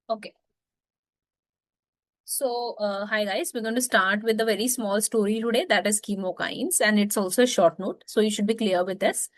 Okay. So, hi guys, we're going to start with a very small story today, that is chemokines, and it's also a short note, so you should be clear with this.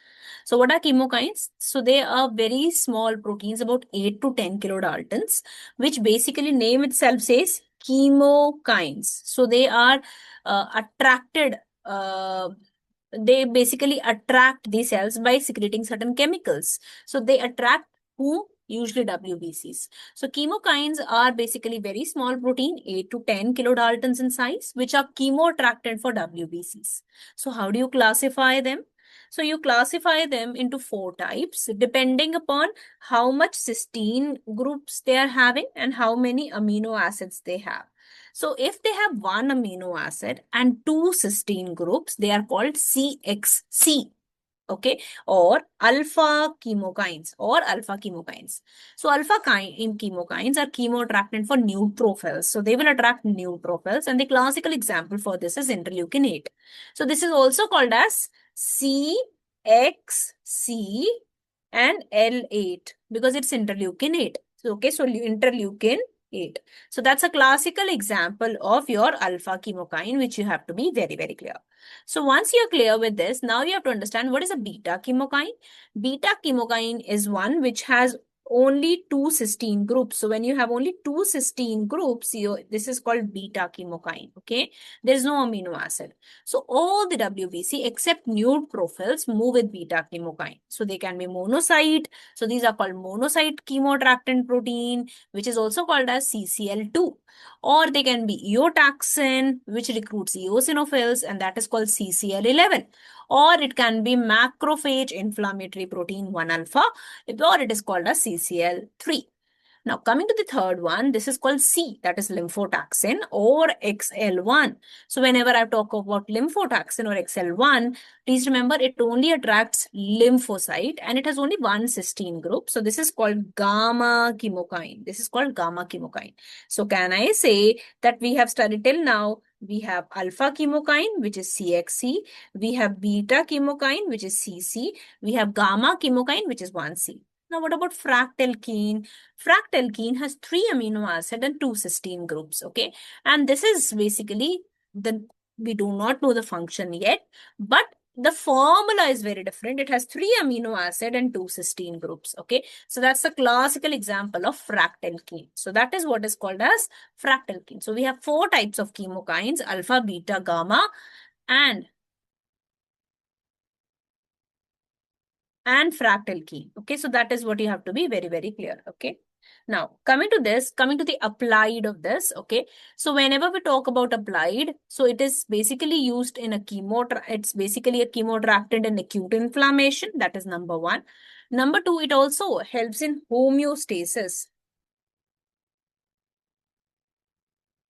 So, what are chemokines? So, they are very small proteins, about 8 to 10 kilodaltons, which basically name itself says chemokines. So, they are attracted, they basically attract the cells by secreting certain chemicals. So, they attract who? Usually WBCs. So chemokines are basically very small protein, 8 to 10 kilodaltons in size, which are chemoattractant for WBCs. So how do you classify them? So you classify them into 4 types depending upon how much cysteine groups they are having and how many amino acids they have. So if they have one amino acid and two cysteine groups, they are called CXC. Okay, or alpha chemokines So alpha chemokines are chemoattractant for neutrophils. So they will attract neutrophils, and the classical example for this is interleukin 8. So this is also called as CXC and L8 because it's interleukin 8. So okay, so interleukin 8. So that's a classical example of your alpha chemokine, which you have to be very, very clear. So once you're clear with this, now you have to understand what is a beta chemokine. Beta chemokine is one which has only two cysteine groups. So when you have only two cysteine groups, this is called beta chemokine. Okay, there is no amino acid. So all the WBC except neutrophils move with beta chemokine. So they can be monocyte. So these are called monocyte chemoattractant protein, which is also called as CCL2. Or they can be eotaxin, which recruits eosinophils, and that is called CCL11. Or it can be macrophage inflammatory protein 1 alpha, or it is called as CCL3. Now, coming to the third one, this is called C, that is lymphotaxin or XL1. So, whenever I talk about lymphotaxin or XL1, please remember it only attracts lymphocyte and it has only one cysteine group. So, this is called gamma chemokine. This is called gamma chemokine. So, can I say that we have studied till now? We have alpha chemokine, which is CXC. We have beta chemokine, which is CC. We have gamma chemokine, which is 1C. Now, what about fractalkine? Fractalkine has 3 amino acid and 2 cysteine groups, okay? And this is basically we do not know the function yet, but the formula is very different. It has 3 amino acid and 2 cysteine groups, okay? So that's a classical example of fractalkine. So that is what is called as fractalkine. So we have 4 types of chemokines: alpha, beta, gamma, and fractalkine. Okay, so that is what you have to be very, very clear. Okay. Now, coming to the applied of this, okay. So whenever we talk about applied, so it is basically used in a it's basically a chemoattractant in acute inflammation. That is number 1. Number 2, it also helps in homeostasis.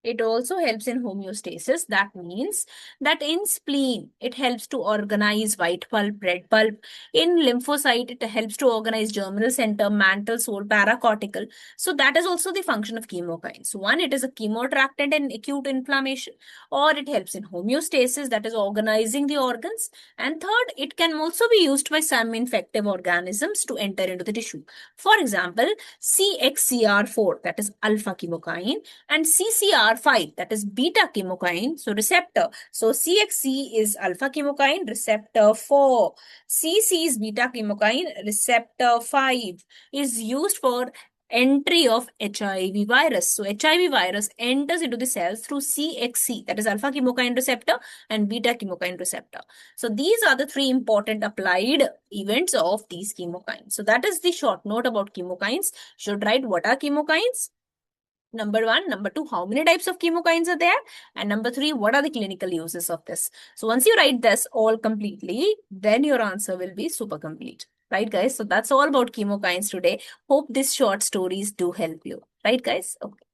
It also helps in homeostasis. That means that in spleen, it helps to organize white pulp, red pulp. In lymphocyte, it helps to organize germinal center, mantle, soul, paracortical. So that is also the function of chemokines. One, it is a chemoattractant in acute inflammation, or it helps in homeostasis, that is organizing the organs. And third, it can also be used by some infective organisms to enter into the tissue. For example, CXCR4, that is alpha chemokine, and CCR5, that is beta chemokine, so receptor. So CXC is alpha chemokine, receptor 4. CC is beta chemokine, receptor 5, is used for entry of HIV virus. So HIV virus enters into the cells through CXC, that is alpha chemokine receptor and beta chemokine receptor. So these are the 3 important applied events of these chemokines. So that is the short note about chemokines. Should write what are chemokines? Number 1, number 2, how many types of chemokines are there? And number 3, what are the clinical uses of this? So once you write this all completely, then your answer will be super complete. Right, guys? So that's all about chemokines today. Hope these short stories do help you. Right, guys? Okay.